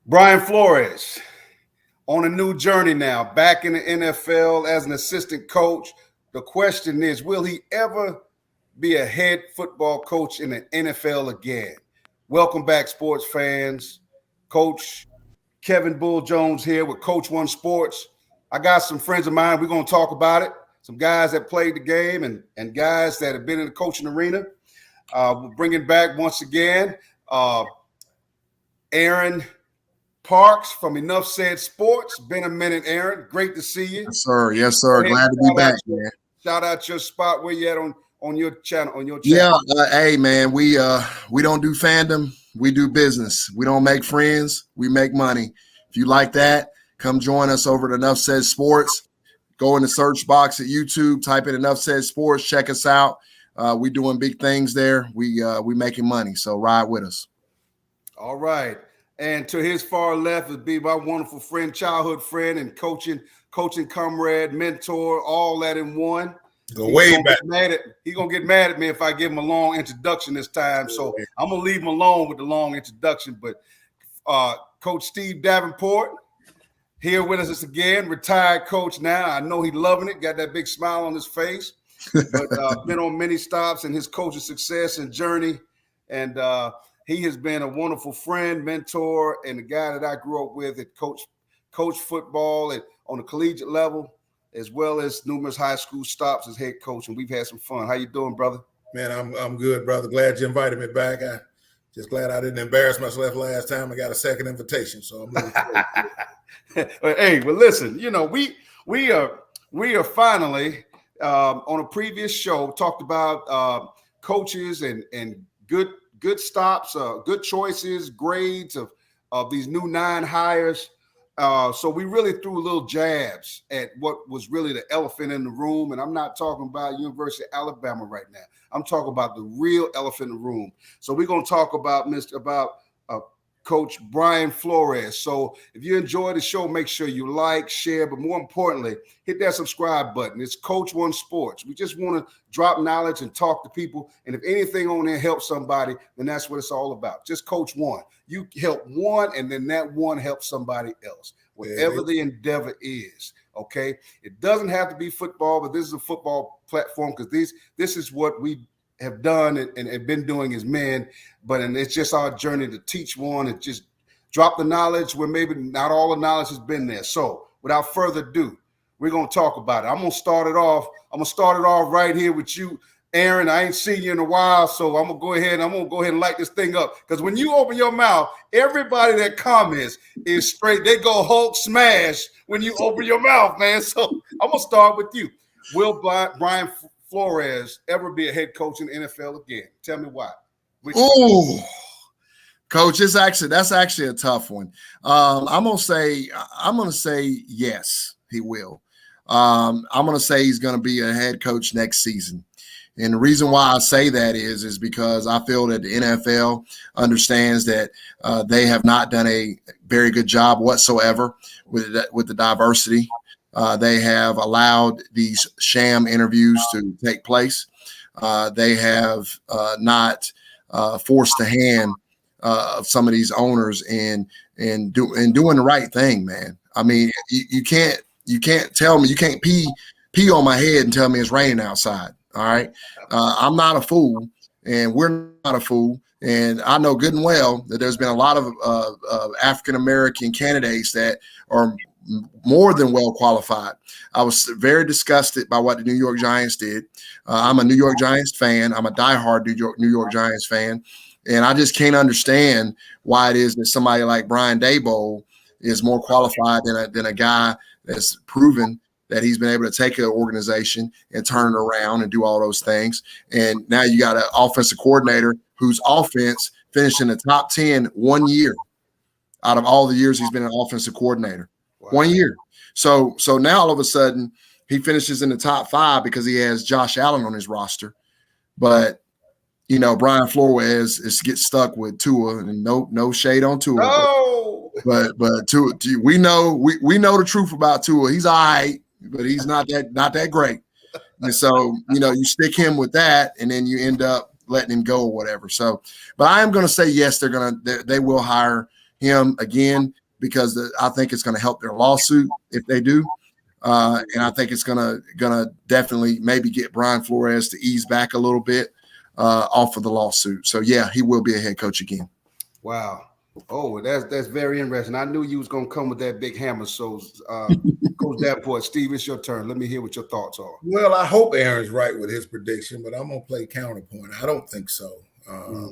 Brian Flores on a new journey now, back in the NFL as an assistant coach. The question is, will he ever be a head football coach in the NFL again? Welcome back, sports fans. Coach Kevin Bull Jones here with Coach One Sports. I got some friends of mine. We're going to talk about it. Some guys that played the game and guys that have been in the coaching arena. We're bringing back once again Aaron Parks from Enough Said Sports. Been a minute, Aaron. Great to see you. Yes, sir. Yes, sir. Glad to be back, man. Shout out your spot. Where you at on your channel? Yeah, hey, man. We don't do fandom. We do business. We don't make friends. We make money. If you like that, come join us over at Enough Said Sports. Go in the search box at YouTube. Type in Enough Said Sports. Check us out. We doing big things there. We making money. So ride with us. All right. And to his far left would be my wonderful friend, childhood friend, and coaching comrade, mentor, all that in one. Go way back. He's going to get mad at me if I give him a long introduction this time. So I'm going to leave him alone with the long introduction. But Coach Steve Davenport here with us again, retired coach now. I know he's loving it, got that big smile on his face. But been on many stops in his coaching success and journey. And he has been a wonderful friend, mentor, and the guy that I grew up with at coach football on the collegiate level, as well as numerous high school stops as head coach. And we've had some fun. How you doing, brother? Man, I'm good, brother. Glad you invited me back. I just glad I didn't embarrass myself last time. I got a second invitation, so I'm looking forward to it. Hey, well, listen, we are finally on a previous show talked about coaches and good stops, good choices, grades of these new 9 hires. So we really threw little jabs at what was really the elephant in the room. And I'm not talking about University of Alabama right now. I'm talking about the real elephant in the room. So we're going to talk about Coach Brian Flores. So if you enjoy the show, make sure you like, share, but more importantly, hit that subscribe button. It's Coach One Sports. We just want to drop knowledge and talk to people. And if anything on there helps somebody, then that's what it's all about. Just Coach One. You help one, and then that one helps somebody else, whatever the endeavor is. Okay. It doesn't have to be football, but this is a football platform because this is what we have done and been doing as men, and it's just our journey to teach one and just drop the knowledge where maybe not all the knowledge has been there. So without further ado, we're going to talk about it. I'm going to start it off right here with you, Aaron. I ain't seen you in a while, so I'm going to go ahead and light this thing up. Because when you open your mouth, everybody that comments is straight. They go Hulk smash when you open your mouth, man. So I'm going to start with you. Will Brian Flores ever be a head coach in the NFL again? Tell me why. Oh, Coach, that's actually a tough one. I'm gonna say yes, he will. I'm gonna say he's gonna be a head coach next season. And the reason why I say that is because I feel that the NFL understands that they have not done a very good job whatsoever with the diversity. They have allowed these sham interviews to take place. They have not forced the hand of some of these owners in doing the right thing, man. I mean, you can't tell me, you can't pee on my head and tell me it's raining outside. All right. I'm not a fool, and we're not a fool. And I know good and well that there's been a lot of African-American candidates that are more than well qualified. I was very disgusted by what the New York Giants did. I'm a New York Giants fan. I'm a diehard New York Giants fan. And I just can't understand why it is that somebody like Brian Daboll is more qualified than a guy that's proven that he's been able to take an organization and turn it around and do all those things. And now you got an offensive coordinator whose offense finished in the top 10 1 year out of all the years he's been an offensive coordinator. Wow. 1 year. So now all of a sudden he finishes in the top 5 because he has Josh Allen on his roster. But Brian Flores gets stuck with Tua, and no shade on Tua. No. But Tua, we know the truth about Tua. He's all right, but he's not that great. And so, you stick him with that, and then you end up letting him go or whatever. So, but I am going to say yes, they will hire him again because I think it's going to help their lawsuit if they do. And I think it's gonna definitely maybe get Brian Flores to ease back a little bit off of the lawsuit. So yeah, he will be a head coach again. Wow. Oh, that's very interesting. I knew you was gonna come with that big hammer. So, Coach Davenport, Steve, it's your turn. Let me hear what your thoughts are. Well, I hope Aaron's right with his prediction, but I'm gonna play counterpoint. I don't think so. I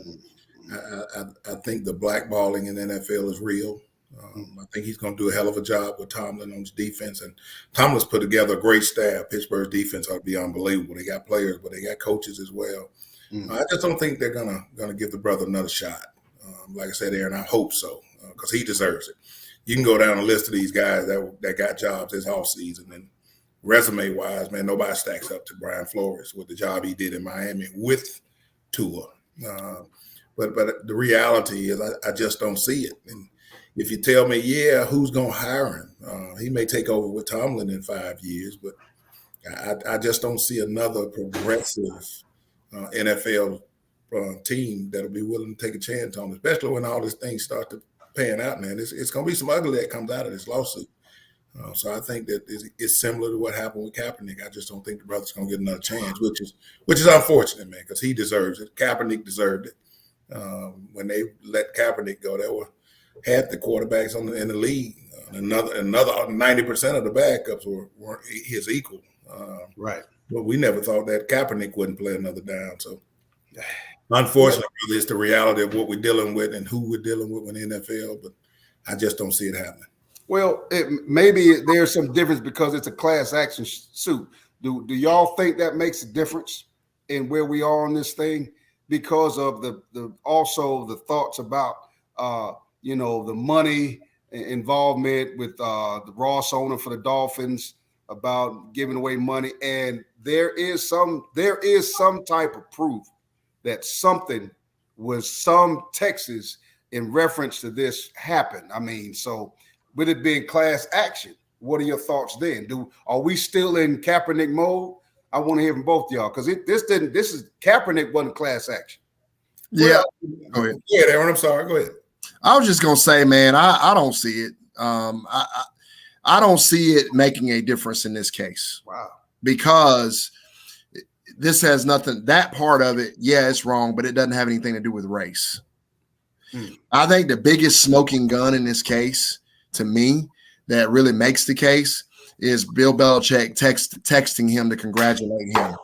think the blackballing in the NFL is real. I think he's going to do a hell of a job with Tomlin on his defense. And Tomlin's put together a great staff. Pittsburgh's defense ought to be unbelievable. They got players, but they got coaches as well. I just don't think they're gonna give the brother another shot. Like I said, Aaron, I hope so because he deserves it. You can go down a list of these guys that got jobs this offseason, and resume-wise, man, nobody stacks up to Brian Flores with the job he did in Miami with Tua. But the reality is I just don't see it. And if you tell me, yeah, who's going to hire him? He may take over with Tomlin in 5 years, but I just don't see another progressive NFL team that'll be willing to take a chance on him, especially when all these things start to pan out, man. It's going to be some ugly that comes out of this lawsuit. So I think that it's similar to what happened with Kaepernick. I just don't think the brother's going to get another chance, which is unfortunate, man, because he deserves it. Kaepernick deserved it. When they let Kaepernick go, there were half the quarterbacks in the league. Another 90% of the backups were his equal. Right. But we never thought that Kaepernick wouldn't play another down. So unfortunately, it's the reality of what we're dealing with and who we're dealing with in the NFL. But I just don't see it happening. Well, maybe there's some difference because it's a class action suit. Do y'all think that makes a difference in where we are on this thing because of the also the thoughts about the money involvement with the Ross owner for the Dolphins about giving away money, and there is some type of proof that something was some Texas in reference to this happened. I mean, so with it being class action, what are your thoughts then? Are we still in Kaepernick mode? I want to hear from both of y'all because Kaepernick wasn't class action. Yeah. Go ahead. Yeah, Aaron, I'm sorry. Go ahead. I was just gonna say, man, I don't see it. I don't see it making a difference in this case. Wow. Because this has nothing. That part of it, yeah, it's wrong, but it doesn't have anything to do with race. I think the biggest smoking gun in this case, to me, that really makes the case is Bill Belichick texting him to congratulate him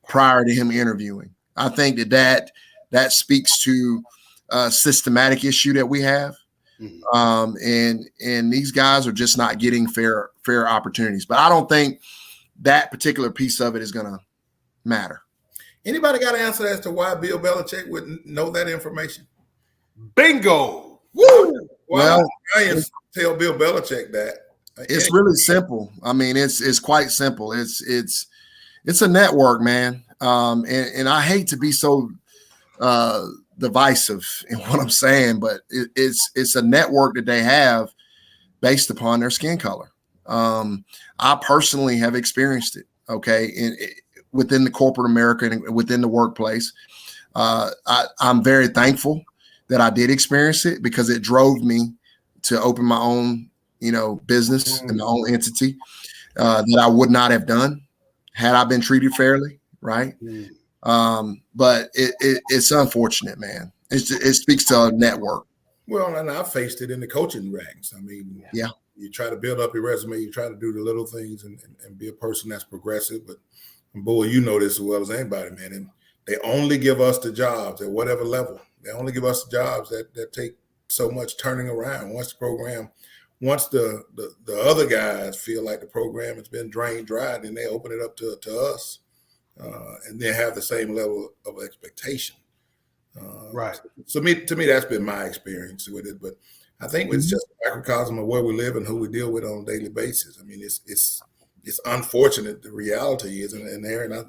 prior to him interviewing. I think that speaks to a systematic issue that we have. And these guys are just not getting fair opportunities. But I don't think that particular piece of it is going to matter. Anybody got an answer as to why Bill Belichick wouldn't know that information? Bingo. Woo! Well, Brian tell Bill Belichick that. It's really simple. I mean, it's quite simple. It's a network, man. And I hate to be so divisive in what I'm saying, but it's a network that they have based upon their skin color. I personally have experienced it. Okay, within the corporate America and within the workplace, I'm very thankful that I did experience it because it drove me to open my own, business and my own entity that I would not have done had I been treated fairly, right? But it's unfortunate, man. It speaks to a network. Well, and I faced it in the coaching ranks. I mean, yeah, you try to build up your resume, you try to do the little things and be a person that's progressive. But boy, you know this as well as anybody, man. And they only give us the jobs at whatever level. They only give us the jobs that take so much turning around. Once the other guys feel like the program has been drained dry, then they open it up to us. And then have the same level of expectation. Right. So to me, that's been my experience with it. But I think it's just a microcosm of where we live and who we deal with on a daily basis. I mean, it's unfortunate. The reality is, and Aaron, I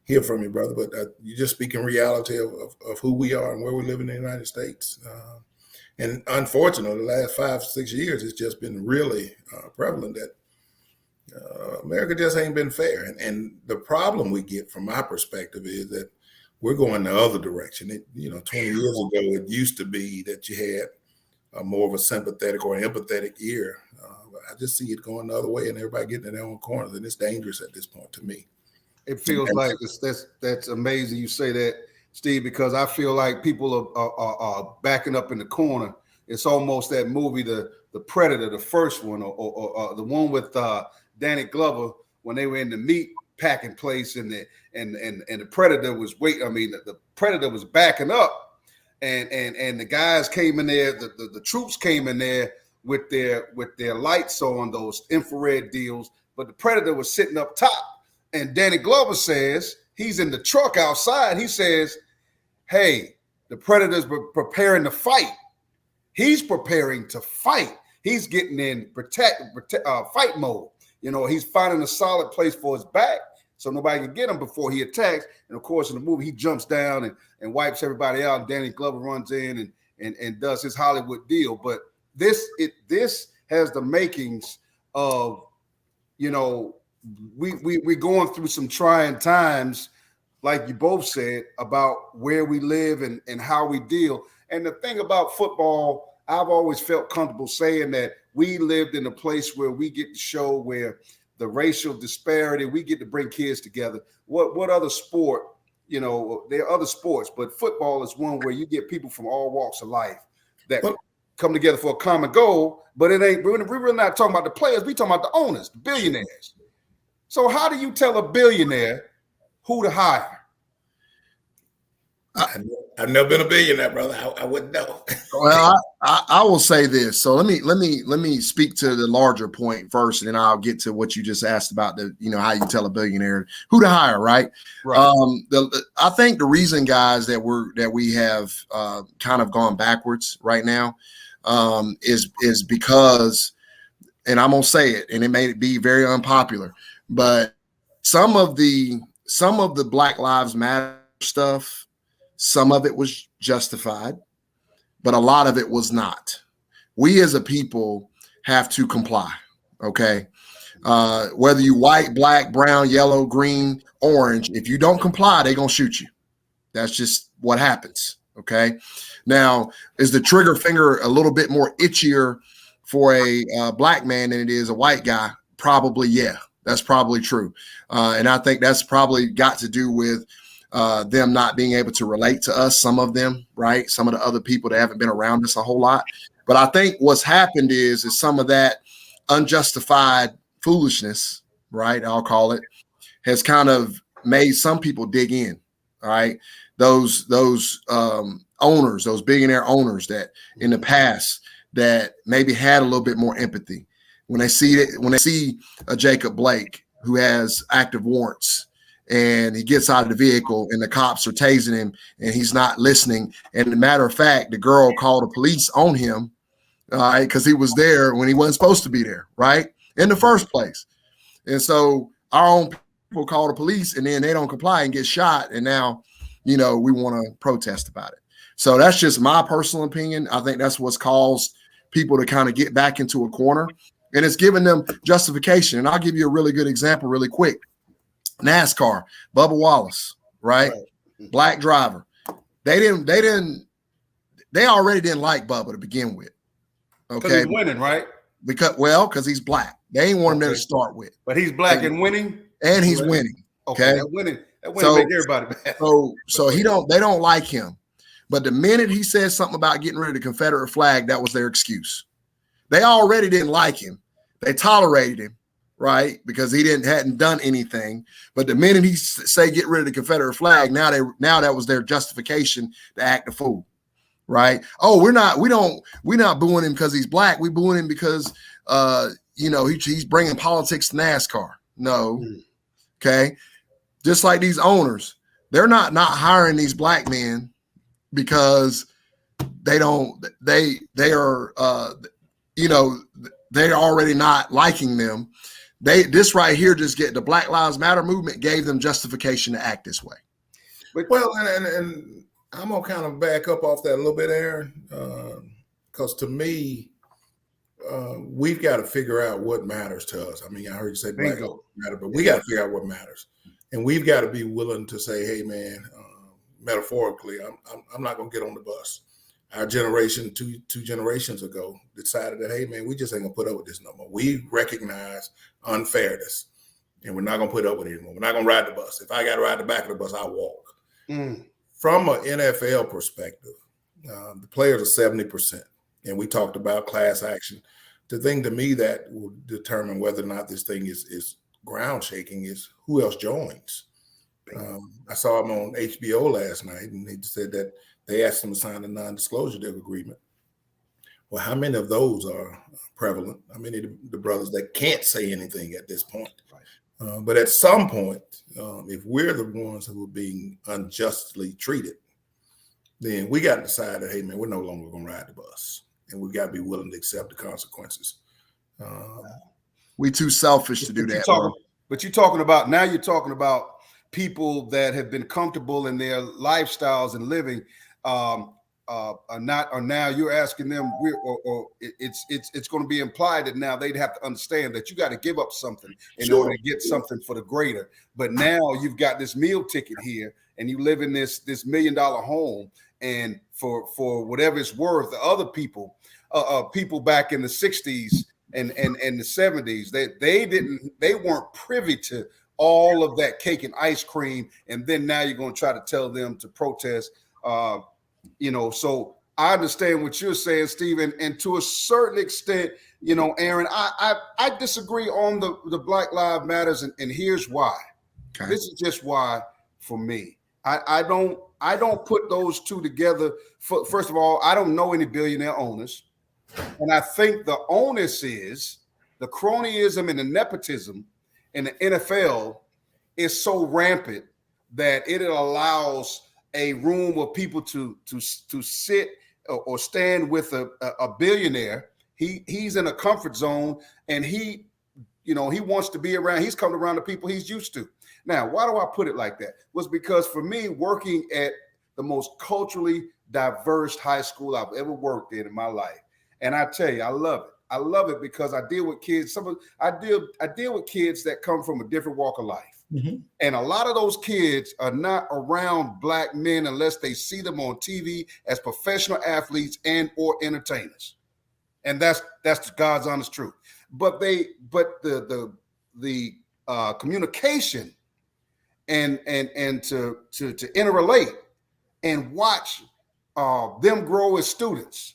hear from you, brother, but you just speak in reality of who we are and where we live in the United States. And unfortunately, the last 5-6 years, it's just been really prevalent that America just ain't been fair. And the problem we get from my perspective is that we're going the other direction. 20 years ago, it used to be that you had more of a sympathetic or empathetic ear. I just see it going the other way, and everybody getting in their own corners, and it's dangerous at this point to me. It feels like that's amazing you say that, Steve, because I feel like people are backing up in the corner. It's almost that movie, the Predator, the first one, or the one with Danny Glover when they were in the meat packing place, and the Predator was the Predator was backing up, and the guys came in there, the troops came in there with their lights on, those infrared deals, but the Predator was sitting up top. And Danny Glover says, he's in the truck outside. He says, hey, the Predator's preparing to fight. He's preparing to fight. He's getting in fight mode. He's finding a solid place for his back so nobody can get him before he attacks. And, of course, in the movie, he jumps down and wipes everybody out. And Danny Glover runs in and does his Hollywood deal. But this has the makings of, we're going through some trying times, like you both said, about where we live and how we deal. And the thing about football, I've always felt comfortable saying that we lived in a place where we get to show where the racial disparity, we get to bring kids together. What other sport, there are other sports, but football is one where you get people from all walks of life that come together for a common goal. But we're really not talking about the players. We're talking about the owners, the billionaires. So how do you tell a billionaire who to hire? I've never been a billionaire, brother. I wouldn't know. Well, I will say this. So let me speak to the larger point first, and then I'll get to what you just asked about how you tell a billionaire who to hire, right? I think the reason, guys, that we have kind of gone backwards right now is because, and I'm gonna say it, and it may be very unpopular, but some of the Black Lives Matter stuff, some of it was justified, but a lot of it was not. We as a people have to comply, okay? Whether you white, black, brown, yellow, green, orange, if you don't comply, they're going to shoot you. That's just what happens, okay? Now, is the trigger finger a little bit more itchier for a black man than it is a white guy? Probably, yeah. That's probably true. And I think that's probably got to do with them not being able to relate to us, some of them, right? Some of the other people that haven't been around us a whole lot. But I think what's happened is some of that unjustified foolishness, right, I'll call it, has kind of made some people dig in, all right? Those owners, those billionaire owners that in the past that maybe had a little bit more empathy. When they see a Jacob Blake who has active warrants and he gets out of the vehicle and the cops are tasing him and he's not listening. And as a matter of fact, the girl called the police on him, right, because he was there when he wasn't supposed to be there, right, in the first place. And so our own people call the police and then they don't comply and get shot. And now, we want to protest about it. So that's just my personal opinion. I think that's what's caused people to kind of get back into a corner. And it's giving them justification. And I'll give you a really good example really quick. NASCAR, Bubba Wallace, right? Black driver. They already didn't like Bubba to begin with. Okay. Because he's winning, right? Because he's black. They ain't want him there to start with. But he's black and winning? And he's winning. Okay. That winning make everybody mad. So they don't like him. But the minute he said something about getting rid of the Confederate flag, that was their excuse. They already didn't like him. They tolerated him, right? Because he hadn't done anything. But the minute he say get rid of the Confederate flag, now that was their justification to act a fool, right? Oh, we're not booing him because he's black. We booing him because he's bringing politics to NASCAR. No, okay. Just like these owners, they're not hiring these black men because they're already not liking them. This right here just get the Black Lives Matter movement gave them justification to act this way. Well, and I'm gonna kind of back up off that a little bit, Aaron, because to me, we've got to figure out what matters to us. I mean, I heard you say Black Lives Matter, but we got to figure out what matters, and we've got to be willing to say, "Hey, man." Metaphorically, I'm not going to get on the bus. our generation, two generations ago, decided that, hey, man, we just ain't going to put up with this no more. We recognize unfairness, and we're not going to put up with it anymore. We're not going to ride the bus. If I got to ride the back of the bus, I'll walk. From an NFL perspective, the players are 70%, and we talked about class action. The thing to me that will determine whether or not this thing is ground shaking is who else joins. I saw him on HBO last night, and they said that they asked him to sign a non-disclosure agreement. Well, how many of those are prevalent? How many of the brothers that can't say anything at this point? Right. But at some point, if we're the ones who are being unjustly treated, then we got to decide that, hey, man, we're no longer going to ride the bus, and we've got to be willing to accept the consequences. We too selfish to do that. But you're talking about people that have been comfortable in their lifestyles and living. Are now you're asking them, it's going to be implied that now they'd have to understand that you got to give up something in order to get something for the greater. But now you've got this meal ticket here, and you live in this $1 million home, and for whatever it's worth, the other people back in the 60s and the 70s, they weren't privy to all of that cake and ice cream, and then now you're going to try to tell them to protest. So I understand what you're saying, Stephen, and to a certain extent, Aaron, I disagree on the Black Lives Matters, and here's why. Okay. This is just why for me. I don't put those two together. First of all, I don't know any billionaire owners, and I think the onus is the cronyism and the nepotism in the NFL is so rampant that it allows a room of people to sit or stand with a billionaire. He's in a comfort zone, and he wants to be around. He's coming around the people he's used to. Now, why do I put it like that? Was because for me, working at the most culturally diverse high school I've ever worked in my life, and I tell you, I love it. I love it because I deal with kids. I deal with kids that come from a different walk of life. Mm-hmm. And a lot of those kids are not around Black men unless they see them on TV as professional athletes and or entertainers. And that's God's honest truth. But the communication and to interrelate and watch them grow as students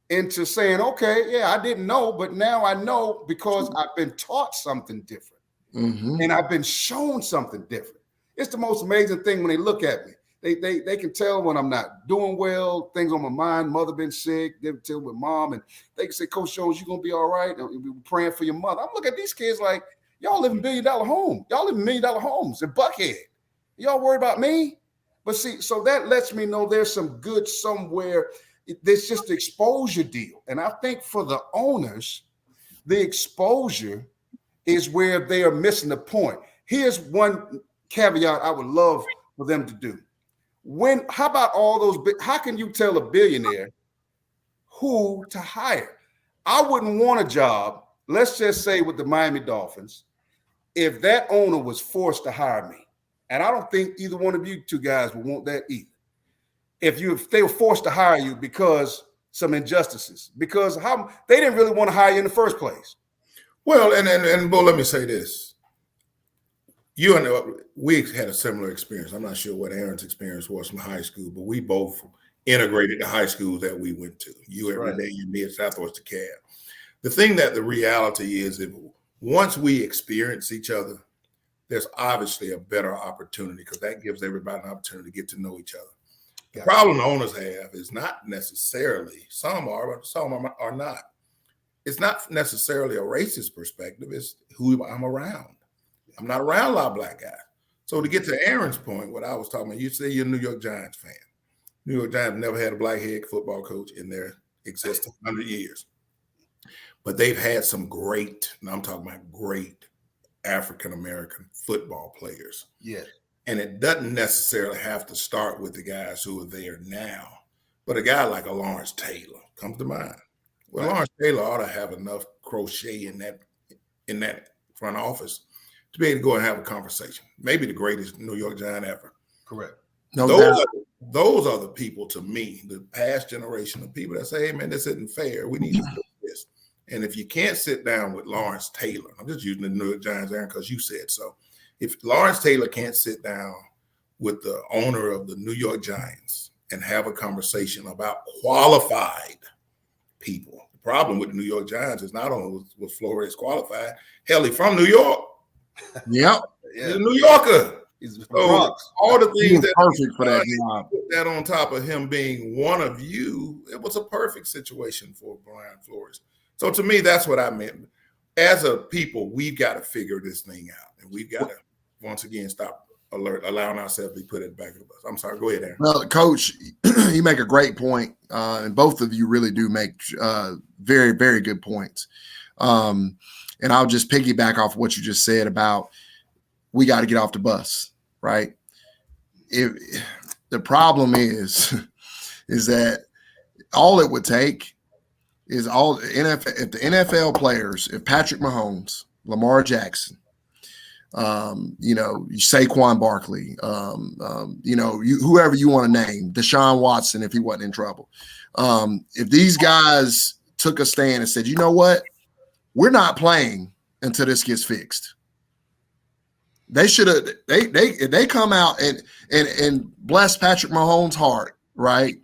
into saying, okay, yeah, I didn't know, but now I know because I've been taught something different. Mm-hmm. And I've been shown something different. It's the most amazing thing when they look at me. They can tell when I'm not doing well, things on my mind, mother been sick, they tell with mom, and they can say, Coach Jones, you're going to be all right. And we're praying for your mother. I'm looking at these kids like, y'all live in $1 billion homes. Y'all live in $1 million homes in Buckhead. Y'all worried about me? But see, so that lets me know there's some good somewhere. There's just the exposure deal. And I think for the owners, the exposure is where they are missing the point. Here's one caveat I would love for them to do. How about all those, how can you tell a billionaire who to hire? I wouldn't want a job, let's just say with the Miami Dolphins, if that owner was forced to hire me. And I don't think either one of you two guys would want that either. If they were forced to hire you because some injustices, because they didn't really want to hire you in the first place. Well, and Bo, let me say this. You and we had a similar experience. I'm not sure what Aaron's experience was from high school, but we both integrated the high school that we went to. You every day, you me at Southwest DeKalb. The thing that the reality is, if once we experience each other, there's obviously a better opportunity because that gives everybody an opportunity to get to know each other. The problem the owners have is not necessarily, some are, but some are not. It's not necessarily a racist perspective. It's who I'm around. I'm not around a lot of Black guys. So to get to Aaron's point, what I was talking about, you say you're a New York Giants fan. New York Giants never had a Black head football coach in their existence, 100 years. But they've had some great, and I'm talking about great African-American football players. Yeah. And it doesn't necessarily have to start with the guys who are there now. But a guy like a Lawrence Taylor comes to mind. Well, Lawrence Taylor ought to have enough crochet in that front office to be able to go and have a conversation. Maybe the greatest New York Giant ever. Correct. Those those are the people, to me, the past generation of people that say, hey, man, this isn't fair. We need to fix this. And if you can't sit down with Lawrence Taylor, I'm just using the New York Giants, Aaron, because you said so. If Lawrence Taylor can't sit down with the owner of the New York Giants and have a conversation about qualified people, the problem with the New York Giants is not only was Flores qualified, hell, he's from New York. Yep. He's a New Yorker. He's from So Bronx. all the things that perfect for that job. put that on top of him being one of you, it was a perfect situation for Brian Flores. So to me, that's what I meant. As a people, we've got to figure this thing out, and we've got to once again stop allowing ourselves to be put at the back of the bus. I'm sorry. Go ahead, Aaron. Well, Coach, you make a great point, and both of you really do make very, very good points. And I'll just piggyback off what you just said about we got to get off the bus, right? The problem is that all it would take is all NFL. If the NFL players, if Patrick Mahomes, Lamar Jackson, Saquon Barkley, whoever you want to name, Deshaun Watson, if he wasn't in trouble, if these guys took a stand and said, you know what, we're not playing until this gets fixed. They should have. They come out and bless Patrick Mahomes' heart, right?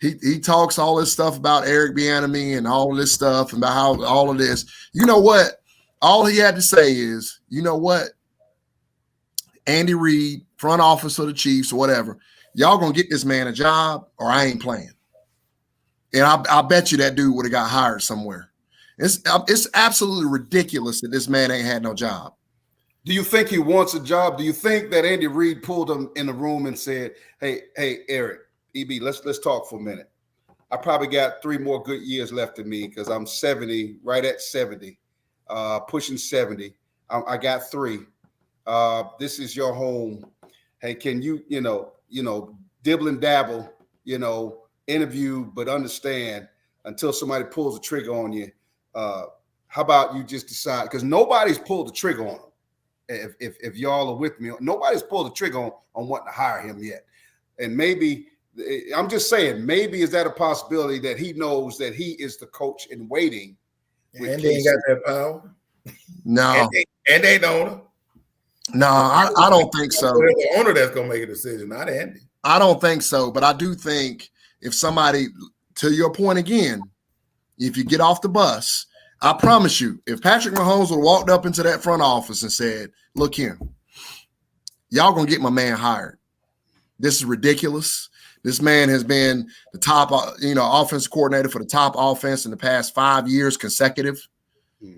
He talks all this stuff about Eric Bieniemy and all of this stuff and about how all of this. You know what? All he had to say is, you know what? Andy Reid, front office of the Chiefs, or whatever, y'all gonna get this man a job, or I ain't playing. And I bet you that dude would have got hired somewhere. It's absolutely ridiculous that this man ain't had no job. Do you think he wants a job? Do you think that Andy Reid pulled him in the room and said, hey, Eric, EB, let's talk for a minute. I probably got 3 more good years left in me because I'm 70, right at 70, pushing 70. I got 3. This is your home. Hey, can you, dibble and dabble, interview, but understand until somebody pulls the trigger on you. How about you just decide? Because nobody's pulled the trigger on him. If y'all are with me, nobody's pulled the trigger on wanting to hire him yet. And maybe, I'm just saying, maybe is that a possibility that he knows that he is the coach in waiting? And they ain't got that power. No. And they don't. No, I don't think so. It's the owner that's going to make a decision, not Andy. I don't think so, but I do think if somebody, to your point again, if you get off the bus, I promise you, if Patrick Mahomes would have walked up into that front office and said, look here, y'all going to get my man hired. This is ridiculous. This man has been the top, offensive coordinator for the top offense in the past 5 years consecutive.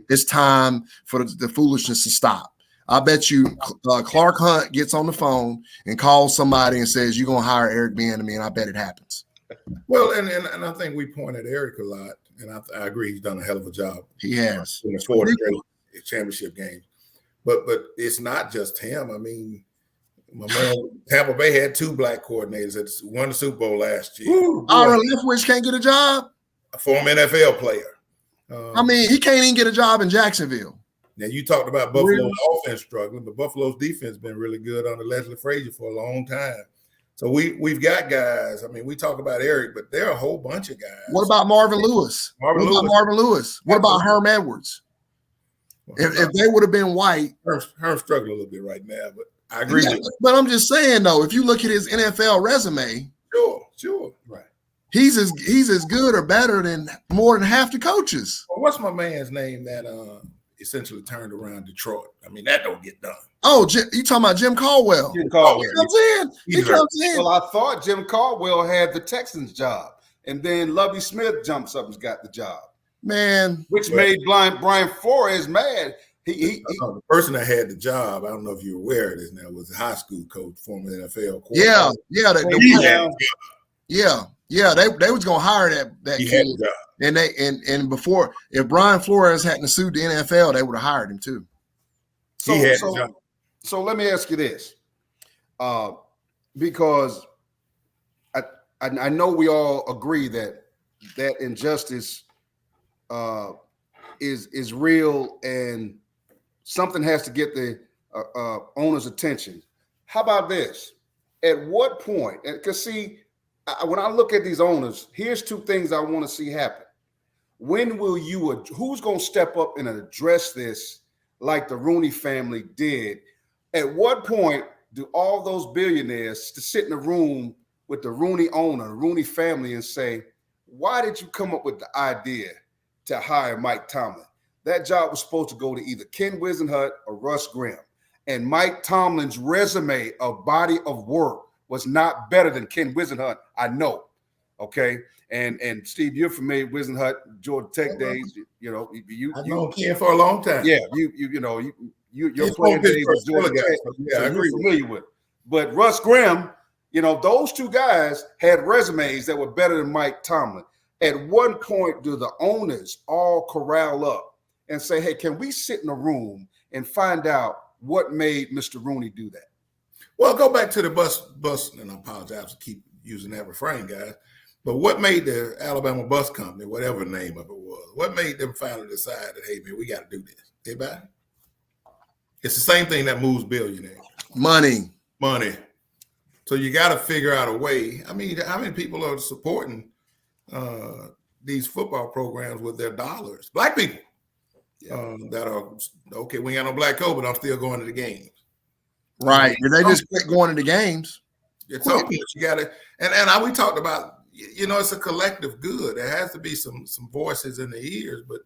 It's time for the foolishness to stop. I bet you Clark Hunt gets on the phone and calls somebody and says, you're going to hire Eric Bieniemy, and I bet it happens. Well, and I think we point at Eric a lot, and I agree he's done a hell of a job. He has. In the 4 championship games. But it's not just him. I mean, my man, Tampa Bay had 2 black coordinators that won the Super Bowl last year. Aaron Leftwich can't get a job? A former NFL player. He can't even get a job in Jacksonville. Now, you talked about Buffalo's offense struggling, but Buffalo's defense has been really good under Leslie Frazier for a long time. So we've got guys. I mean, we talk about Eric, but there are a whole bunch of guys. What about Marvin Lewis? What about Herm Edwards? If they would have been white. Herm's struggling a little bit right now, but I agree with you. But I'm just saying, though, if you look at his NFL resume. Sure. Right. He's as good or better than more than half the coaches. Well, what's my man's name that essentially turned around Detroit? I mean, that don't get done. Oh, you talking about Jim Caldwell? Jim Caldwell. He comes in. Well, I thought Jim Caldwell had the Texans job, and then Lovie Smith jumps up and got the job. Man. Which made Brian Flores mad. The person that had the job, I don't know if you're aware of this now, was a high school coach, former NFL quarterback. They was gonna hire that he kid. had the job. And before, if Brian Flores hadn't sued the NFL, they would have hired him too. So let me ask you this, because I know we all agree that injustice is real and something has to get the owner's attention. How about this? At what point? Because see, when I look at these owners, here's two things I want to see happen. When will who's going to step up and address this like the Rooney family did? At what point do all those billionaires to sit in a room with the Rooney owner, the Rooney family, and say, why did you come up with the idea to hire Mike Tomlin? That job was supposed to go to either Ken Wisenhunt or Russ Grimm. And Mike Tomlin's resume of body of work was not better than Ken Wisenhunt, I know. Okay. And Steve, you're familiar with Wisenhunt, Georgia Tech days. You know, I've known Ken for a long time. Yeah, your playing days with Georgia Tech. Yeah, I agree. You're familiar with it. But Russ Grimm, you know, those two guys had resumes that were better than Mike Tomlin. At one point, do the owners all corral up and say, hey, can we sit in a room and find out what made Mr. Rooney do that? Well, go back to the bus, and I apologize to keep using that refrain, guys. But what made the Alabama Bus Company, whatever the name of it was, what made them finally decide that, hey, man, we got to do this? Anybody? It's the same thing that moves billionaires. Money. So you got to figure out a way. I mean, how many people are supporting these football programs with their dollars? Black people that are, okay, we ain't got no black coat, but I'm still going to the games. Right. They just quit going to the games. It's okay. You got to, and we talked about, you know, it's a collective good. There has to be some voices in the ears, but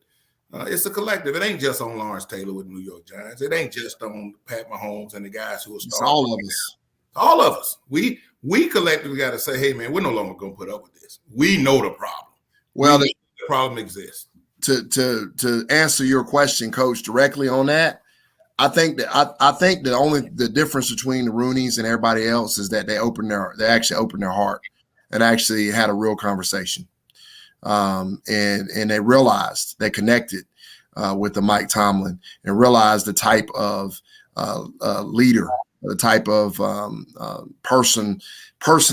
it's a collective. It ain't just on Lawrence Taylor with the New York Giants. It ain't just on Pat Mahomes and the guys who are starting. It's all of us. All of us. We collectively got to say, hey, man, we're no longer going to put up with this. We know the problem. Well, the problem exists. To answer your question, Coach, directly on that, I think that only the difference between the Rooneys and everybody else is that they actually opened their heart and actually had a real conversation. And they realized, they connected with the Mike Tomlin and realized the type of leader, the type of person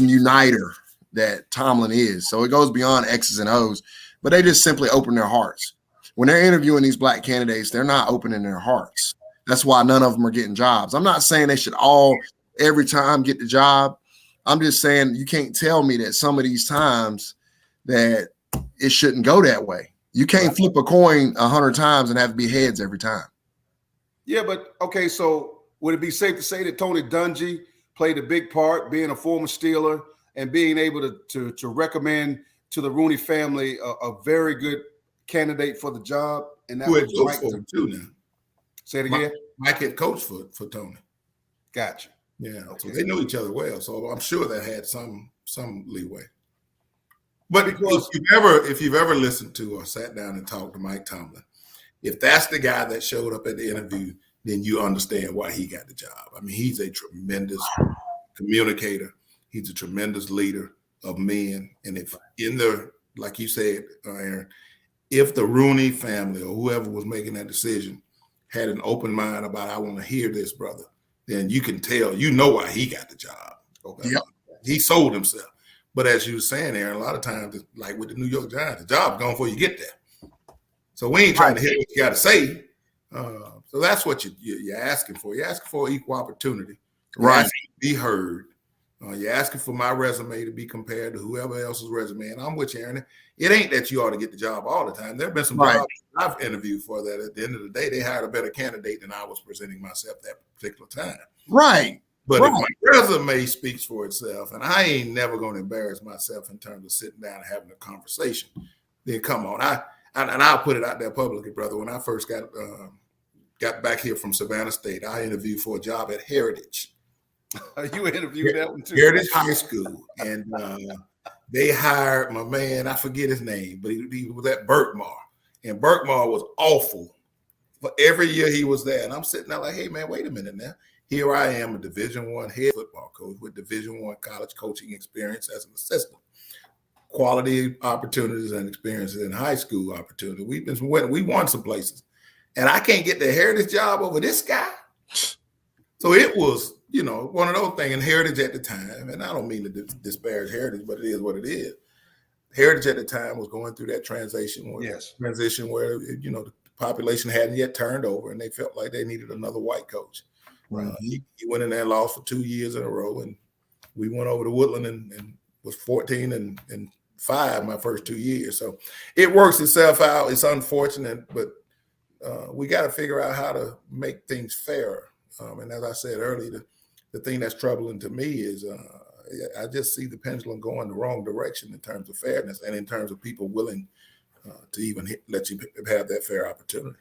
uniter that Tomlin is. So it goes beyond X's and O's, but they just simply open their hearts. When they're interviewing these black candidates, they're not opening their hearts. That's why none of them are getting jobs. I'm not saying they should all every time get the job. I'm just saying you can't tell me that some of these times that it shouldn't go that way. You can't flip a coin 100 times and have it be heads every time. Yeah, but okay, so would it be safe to say that Tony Dungy played a big part, being a former Steeler and being able to recommend to the Rooney family a very good candidate for the job? And that was Mike for him too now. Say it again. Mike had coached for Tony. Gotcha. Yeah, okay. So they knew each other well. So I'm sure that had some leeway. But because if you've ever listened to or sat down and talked to Mike Tomlin, if that's the guy that showed up at the interview, then you understand why he got the job. I mean, he's a tremendous communicator. He's a tremendous leader of men. And if like you said, Aaron, if the Rooney family or whoever was making that decision had an open mind about, I want to hear this, brother, then you can tell, you know why he got the job. Okay? Yep. He sold himself. But as you were saying, Aaron, a lot of times, like with the New York Giants, the job's gone before you get there. So we ain't trying to hear what you got to say. So that's what you're asking for. You're asking for equal opportunity. You're asking to be heard. You're asking for my resume to be compared to whoever else's resume. And I'm with you, Aaron. It ain't that you ought to get the job all the time. There have been some jobs I've interviewed for that at the end of the day, they hired a better candidate than I was presenting myself that particular time. Right. But if my resume speaks for itself, and I ain't never going to embarrass myself in terms of sitting down and having a conversation, then come on. I'll put it out there publicly, brother. When I first got back here from Savannah State, I interviewed for a job at Heritage. You interviewed that one too. Heritage High School. And they hired my man, I forget his name, but he was at Berkmar. And Berkmar was awful for every year he was there. And I'm sitting there like, hey, man, wait a minute now. Here I am, a Division I head football coach with Division I college coaching experience as an assistant. Quality opportunities and experiences in high school opportunity. We won some places. And I can't get the Heritage job over this guy. So it was, one of those things. And Heritage at the time, and I don't mean to disparage Heritage, but it is what it is. Heritage at the time was going through that transition where the population hadn't yet turned over and they felt like they needed another white coach. He went in there and lost for 2 years in a row, and we went over to Woodland and was 14-5 my first 2 years. So it works itself out. It's unfortunate, but we got to figure out how to make things fairer. And as I said earlier, the thing that's troubling to me is I just see the pendulum going the wrong direction in terms of fairness and in terms of people willing to even let you have that fair opportunity.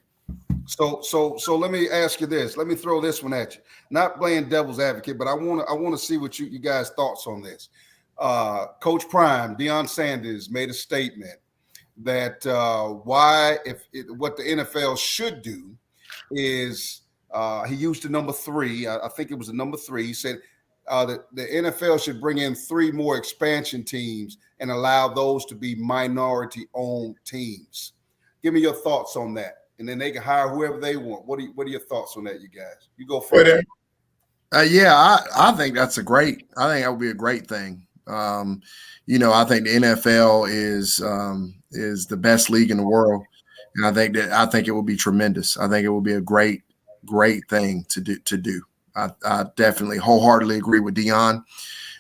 So let me ask you this. Let me throw this one at you. Not playing devil's advocate, but I want to see what you guys' thoughts on this. Coach Prime, Deion Sanders, made a statement that what the NFL should do is he used the number 3. I think it was the number 3. He said that the NFL should bring in 3 more expansion teams and allow those to be minority-owned teams. Give me your thoughts on that. And then they can hire whoever they want. What are your thoughts on that, you guys? You go first. I think that's I think that would be a great thing. I think the NFL is the best league in the world, and I think it will be tremendous. I think it will be a great thing to do. I definitely wholeheartedly agree with Deion,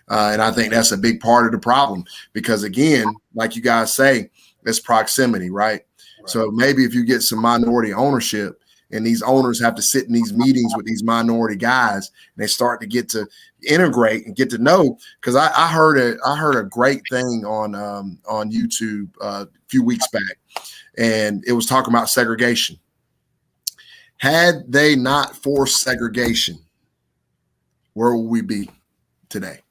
and I think that's a big part of the problem because, again, like you guys say, it's proximity, right? So maybe if you get some minority ownership and these owners have to sit in these meetings with these minority guys and they start to get to integrate and get to know, because I heard a great thing on YouTube a few weeks back, and it was talking about segregation. Had they not forced segregation, where would we be today?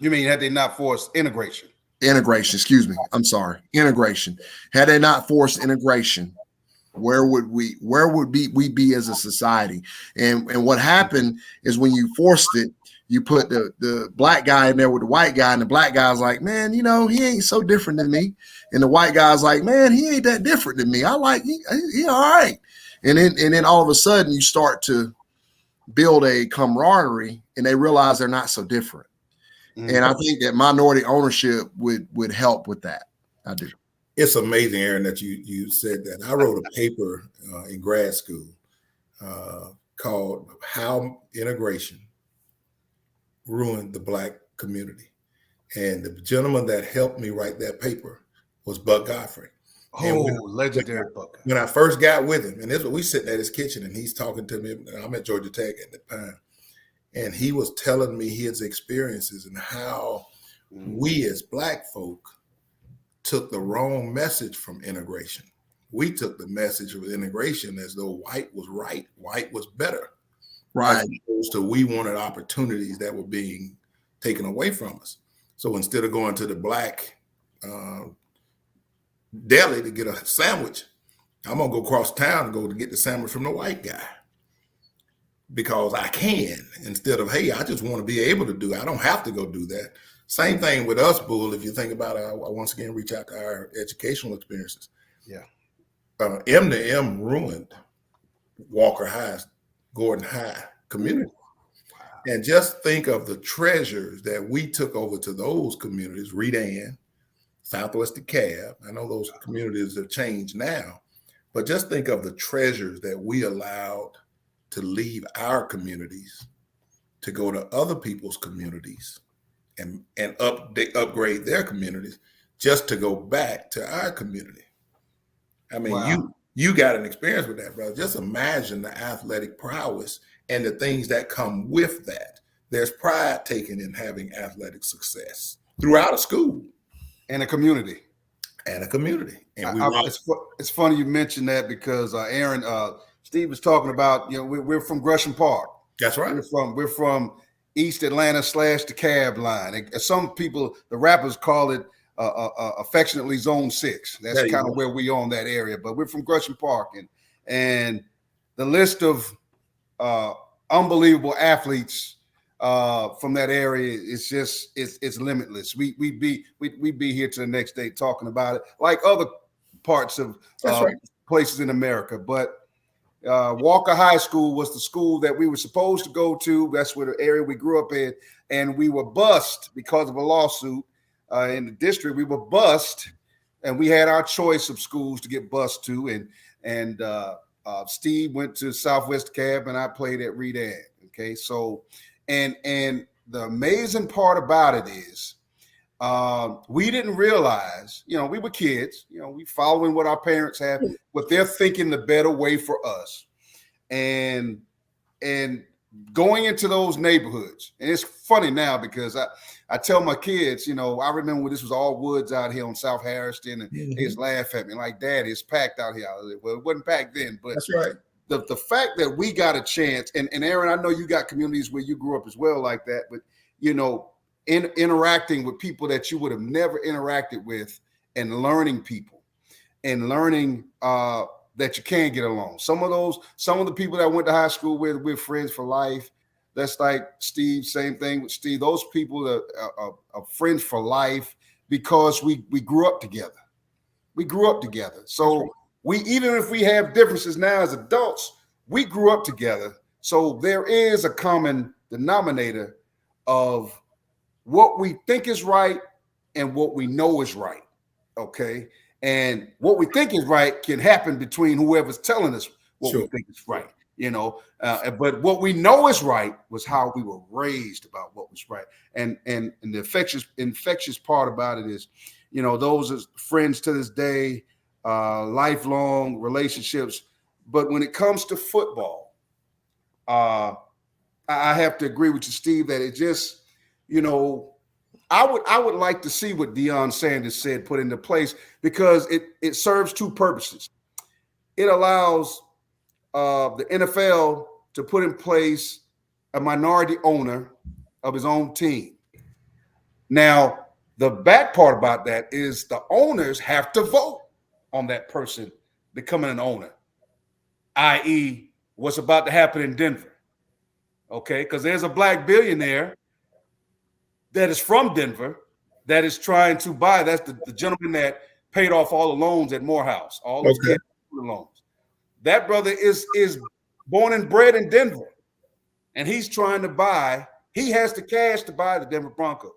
You mean had they not forced integration? Integration, excuse me. I'm sorry. Integration. Had they not forced integration, where would we be as a society? And what happened is when you forced it, you put the black guy in there with the white guy, and the black guy's like, man, he ain't so different than me. And the white guy's like, man, he ain't that different than me. I like he all right. And then all of a sudden you start to build a camaraderie and they realize they're not so different. And I think that minority ownership would help with that. I do. It's amazing, Aaron, that you said that. I wrote a paper in grad school called "How Integration Ruined the Black Community," and the gentleman that helped me write that paper was Buck Godfrey. Legendary Buck. When I first got with him, and this we sitting at his kitchen, and he's talking to me. I'm at Georgia Tech at the time. And he was telling me his experiences and how we as Black folk took the wrong message from integration. We took the message of integration as though white was right, white was better. Right. As opposed to we wanted opportunities that were being taken away from us. So instead of going to the Black deli to get a sandwich, I'm going to go across town and go to get the sandwich from the white guy. Because I can, instead of, hey, I just want to be able to do it. I don't have to go do that. Same thing with us, Bull. If you think about it, I once again reach out to our educational experiences. Yeah. M to M ruined Walker High's Gordon High community. Wow. And just think of the treasures that we took over to those communities, Redan, Southwest DeKalb. I know those communities have changed now, but just think of the treasures that we allowed to leave our communities to go to other people's communities and upgrade their communities just to go back to our community. I mean, wow. you got an experience with that, brother. Just imagine the athletic prowess and the things that come with that. There's pride taken in having athletic success throughout a school. And a community. And a community. And it's funny you mentioned that because Aaron, Steve was talking about, we're from Gresham Park. That's right. We're from East Atlanta / DeKalb line. And some people, the rappers call it affectionately Zone 6. That's kind of where we on that area. But we're from Gresham Park, and the list of unbelievable athletes from that area is just it's limitless. We'd be here to the next day talking about it, like other parts of places in America, but. Walker High School was the school that we were supposed to go to. That's where the area we grew up in. And we were bussed because of a lawsuit in the district. We were bussed, and we had our choice of schools to get bussed to. And Steve went to Southwest DeKalb, and I played at Redan. Okay, so and the amazing part about it is we didn't realize, we were kids, we following what our parents have, what they're thinking the better way for us. And going into those neighborhoods, and it's funny now because I tell my kids, I remember when this was all woods out here on South Harrison, and they just laugh at me like, "Daddy, it's packed out here." I was like, well, it wasn't packed then, but that's right. The fact that we got a chance, and Aaron, I know you got communities where you grew up as well like that, but interacting with people that you would have never interacted with, and learning people, and learning that you can get along. Some of the people that I went to high school with, we're friends for life. That's like Steve, same thing with Steve. Those people are friends for life because we grew up together. We grew up together. So even if we have differences now as adults, we grew up together. So there is a common denominator of what we think is right and what we know is right. Okay. And what we think is right can happen between whoever's telling us what we think is right, but what we know is right was how we were raised about what was right. And the infectious part about it is, those are friends to this day, lifelong relationships. But when it comes to football, I have to agree with you, Steve, that it just, I would like to see what Deion Sanders said put into place, because it serves two purposes. It allows the NFL to put in place a minority owner of his own team. Now, the bad part about that is the owners have to vote on that person becoming an owner, i.e., what's about to happen in Denver. Okay, because there's a black billionaire that is from Denver that is trying to buy. That's the gentleman that paid off all the loans at Morehouse, all those kids loans. That brother is born and bred in Denver, and he's trying to buy. He has the cash to buy the Denver Broncos.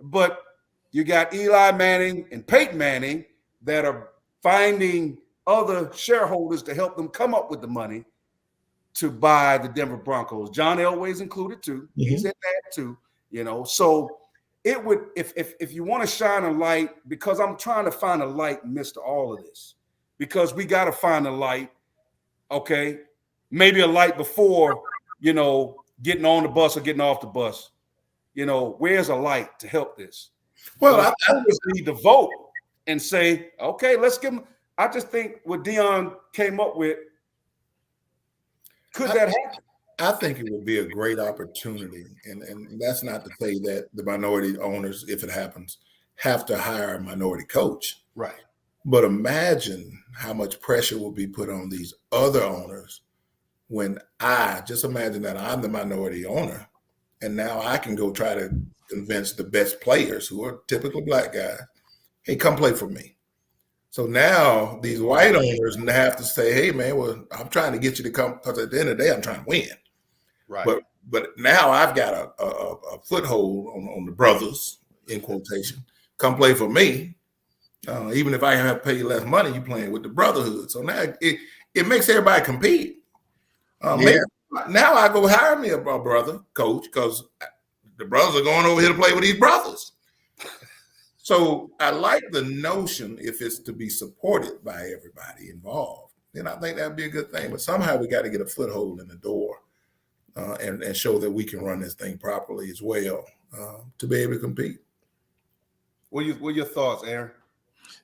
But you got Eli Manning and Peyton Manning that are finding other shareholders to help them come up with the money to buy the Denver Broncos. John Elway's included too. Mm-hmm. He's in that too. So it would, if you want to shine a light, because I'm trying to find a light amidst all of this, because we got to find a light, okay? Maybe a light before, getting on the bus or getting off the bus. Where's a light to help this? Well, I just need to vote and say, okay, let's give them. I just think what Deion came up with, could that happen? I think it would be a great opportunity, and that's not to say that the minority owners, if it happens, have to hire a minority coach. Right. But imagine how much pressure will be put on these other owners when just imagine that I'm the minority owner, and now I can go try to convince the best players, who are typically black guys, hey, come play for me. So now these white owners have to say, hey, man, well, I'm trying to get you to come, because at the end of the day, I'm trying to win. Right. But now I've got a foothold on the brothers, in quotation. Come play for me. Even if I have to pay you less money, you're playing with the brotherhood. So now it makes everybody compete. Now I go hire me a brother coach, because the brothers are going over here to play with these brothers. So I like the notion, if it's to be supported by everybody involved, then I think that'd be a good thing. But somehow we got to get a foothold in the door. And show that we can run this thing properly as well, to be able to compete. What are your thoughts, Aaron?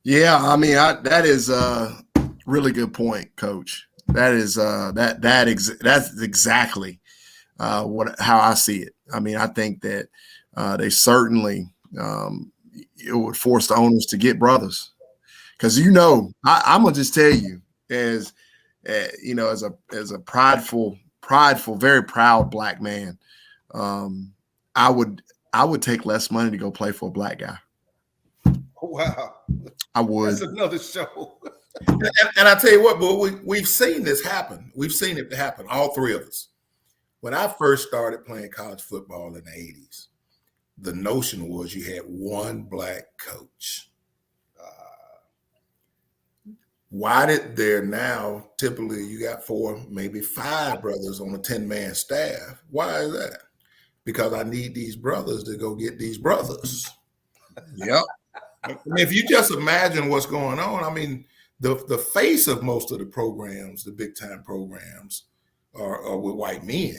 Yeah, I mean, that is a really good point, Coach. That is that's exactly how I see it. I mean, I think that they certainly it would force the owners to get brothers, because I'm gonna just tell you, as a prideful, very proud black man, I would take less money to go play for a black guy. Wow. I would. That's another show. and I tell you what, boy, we've seen this happen. We've seen it happen, all three of us. When I first started playing college football in the 80s, the notion was you had one black coach. Why did there now typically you got 4, maybe 5 brothers on a 10-man staff? Why is that? Because I need these brothers to go get these brothers. Yep. I mean, if you just imagine what's going on, I mean, the face of most of the programs, the big time programs, are with white men.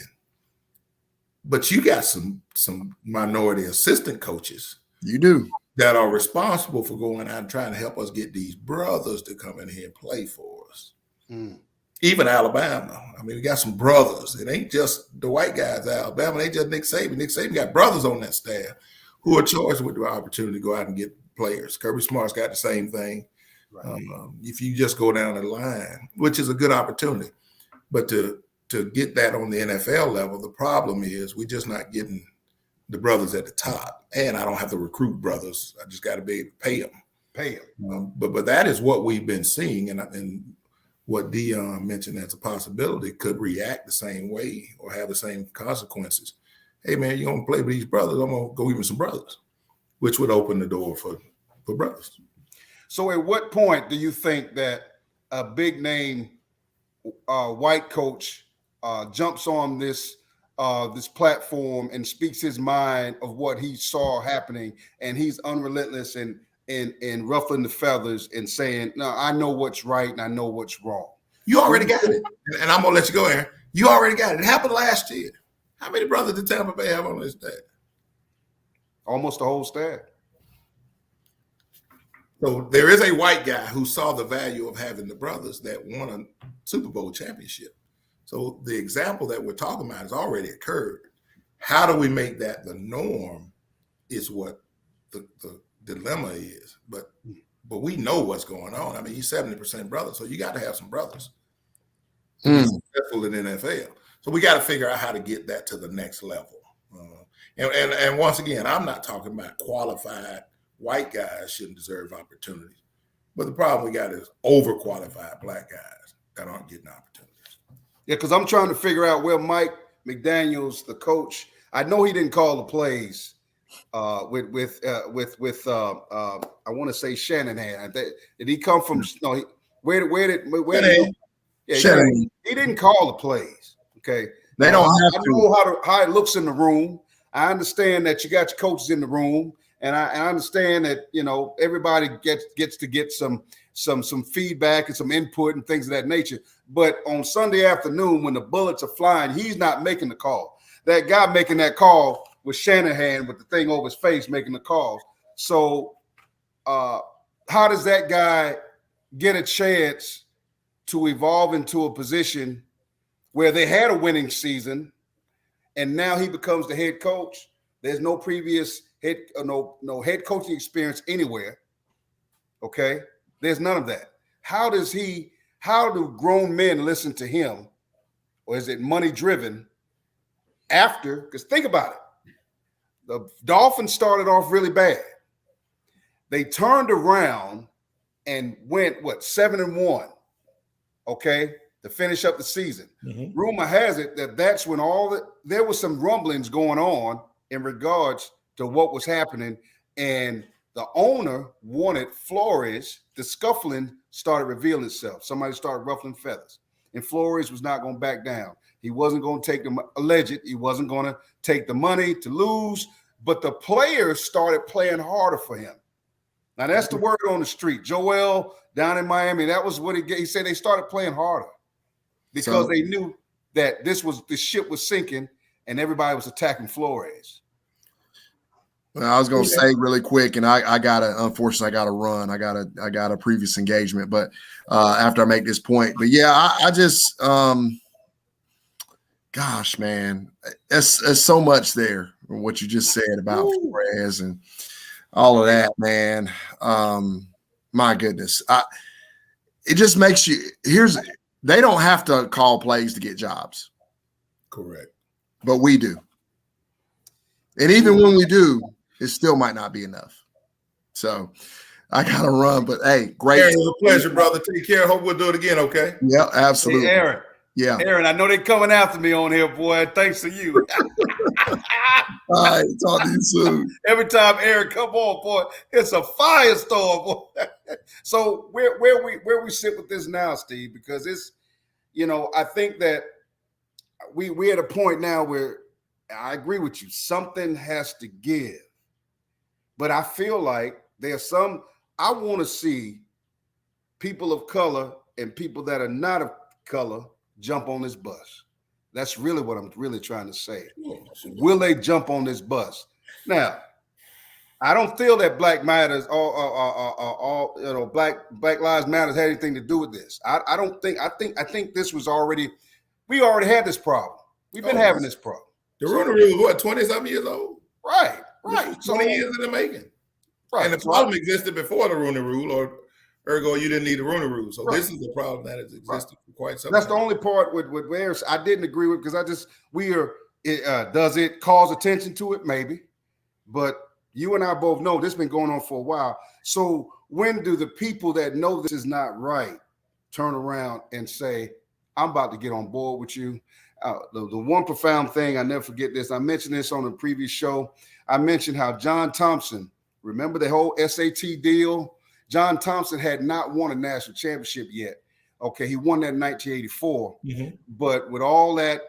But you got some minority assistant coaches. You do. That are responsible for going out and trying to help us get these brothers to come in here and play for us. Mm. Even Alabama. I mean, we got some brothers. It ain't just the white guys at Alabama. It ain't just Nick Saban. Nick Saban got brothers on that staff who are charged with the opportunity to go out and get players. Kirby Smart's got the same thing. Right. If you just go down the line, which is a good opportunity. But to get that on the NFL level, the problem is we're just not getting the brothers at the top, and I don't have to recruit brothers. I just got to be able to pay them. But that is what we've been seeing, and what Dion mentioned as a possibility could react the same way or have the same consequences. Hey man, you're gonna play with these brothers. I'm gonna go even some brothers, which would open the door for brothers. So, at what point do you think that a big name white coach jumps on this platform and speaks his mind of what he saw happening, and he's unrelentless and ruffling the feathers and saying, no, I know what's right and I know what's wrong? You already got it. And I'm going to let you go, Aaron. You already got it. It happened last year. How many brothers did Tampa Bay have on this staff? Almost the whole staff. So there is a white guy who saw the value of having the brothers that won a Super Bowl championship. So the example that we're talking about has already occurred. How do we make that the norm is what the dilemma is. But we know what's going on. I mean, he's 70% brothers, so you got to have some brothers to be successful in the NFL. So we got to figure out how to get that to the next level. And once again, I'm not talking about qualified white guys shouldn't deserve opportunities. But the problem we got is overqualified black guys that aren't getting opportunities. Yeah, because I'm trying to figure out where Mike McDaniels, the coach, I know he didn't call the plays with I want to say Shanahan. Did he come from? No, where did he? Shanahan. He didn't call the plays. Okay, they don't have I know how it looks in the room. I understand that you got your coaches in the room, and I understand that everybody gets to get some feedback and some input and things of that nature. But on Sunday afternoon, when the bullets are flying, he's not making the call. That guy making that call was Shanahan with the thing over his face making the calls. So how does that guy get a chance to evolve into a position where they had a winning season and now he becomes the head coach? There's no previous head coaching experience anywhere. Okay? There's none of that. How do grown men listen to him? Or is it money driven after? Because think about it. The Dolphins started off really bad. They turned around and went, 7-1, okay, to finish up the season. Mm-hmm. Rumor has it that that's when there was some rumblings going on in regards to what was happening, and the owner wanted Flores. The scuffling started revealing itself. Somebody started ruffling feathers, and Flores was not going to back down. He wasn't going to take he wasn't going to take the money to lose, but the players started playing harder for him. Now, that's the word on the street. Joel down in Miami, that was what he said. They started playing harder because they knew that the ship was sinking and everybody was attacking Flores. Well, I was going to say really quick, and unfortunately, I got to run. I got a previous engagement, but after I make this point, but yeah, I just, gosh, man, there's so much there. What you just said about Flores and all of that, man. My goodness, it just makes you. They don't have to call plays to get jobs, correct? But we do, and even when we do, it still might not be enough. So I gotta run, but hey, great. Aaron, it was a pleasure, brother. Take care. Hope we'll do it again. Okay. Yeah, absolutely. Hey, Aaron. Yeah. Aaron, I know they're coming after me on here, boy. Thanks to you. All right. Talk to you soon. Every time Aaron come on, boy, it's a firestorm, boy. So where we sit with this now, Steve, because it's, I think that we're at a point now where I agree with you. Something has to give. But I feel like there's some, I want to see people of color and people that are not of color jump on this bus. That's really what I'm really trying to say. Will they jump on this bus? Now, I don't feel that Black Matters all Black Lives Matters had anything to do with this. I don't think. I think this was already. We already had this problem. We've been having this problem. The Rooney Rule was what, 20-something years old? Right. 20 years in the making. Right. And the problem existed before the Rooney Rule, or ergo, you didn't need the Rooney Rule. So this is the problem that has existed for quite some time. That's the only part with where I didn't agree with, because does it cause attention to it? Maybe. But you and I both know this has been going on for a while. So when do the people that know this is not right turn around and say, I'm about to get on board with you? The one profound thing, I never forget this. I mentioned this on a previous show. I mentioned how John Thompson, remember the whole SAT deal? John Thompson had not won a national championship yet. Okay, he won that in 1984. Mm-hmm. But with all that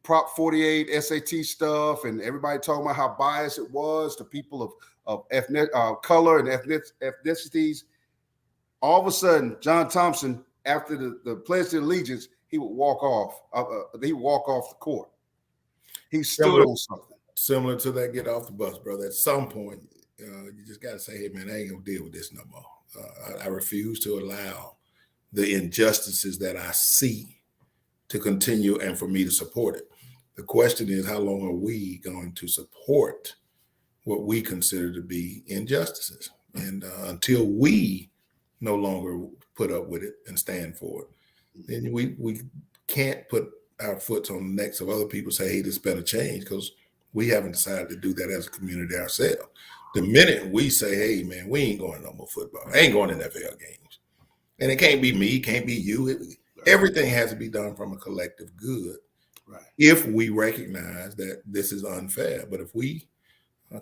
Prop 48 SAT stuff and everybody talking about how biased it was to people of ethnic color and ethnicities, all of a sudden, John Thompson, after the Pledge of Allegiance, he would walk off. He would walk off the court. He stood on something. Similar to that get off the bus, brother. At some point, you just got to say, hey, man, I ain't going to deal with this no more. I refuse to allow the injustices that I see to continue and for me to support it. The question is, how long are we going to support what we consider to be injustices? And until we no longer put up with it and stand for it, then we can't put our foot on the necks of other people, say, hey, this better change, because we haven't decided to do that as a community ourselves. The minute we say, hey, man, we ain't going to no more football, I ain't going to NFL games. And it can't be me, can't be you. Everything has to be done from a collective good. Right. If we recognize that this is unfair. But if we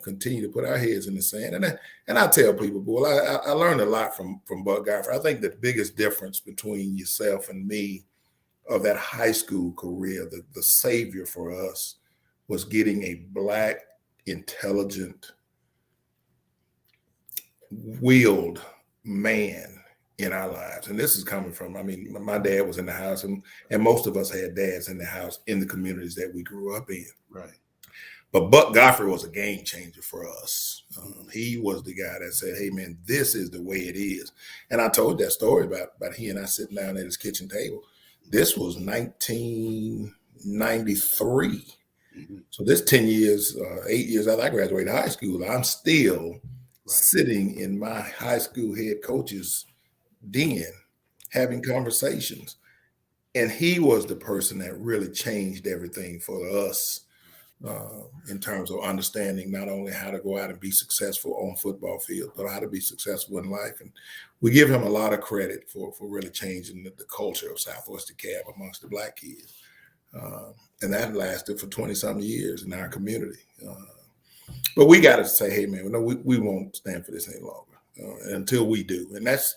continue to put our heads in the sand, and I tell people, boy, I learned a lot from Buck Goffard. I think the biggest difference between yourself and me of that high school career, the savior for us, was getting a Black, intelligent, willed man in our lives. And this is coming from, my dad was in the house, and most of us had dads in the house in the communities that we grew up in. Right. But Buck Goffard was a game changer for us. He was the guy that said, hey, man, this is the way it is. And I told that story about he and I sitting down at his kitchen table. This was 1993. Mm-hmm. So this 10 years, 8 years after I graduated high school, I'm still sitting in my high school head coach's den having conversations. And he was the person that really changed everything for us in terms of understanding not only how to go out and be successful on football field, but how to be successful in life. And we give him a lot of credit for really changing the culture of Southwest DeKalb amongst the Black kids. And that lasted for 20-something years in our community. But we got to say, hey, man, no, we won't stand for this any longer until we do. And that's,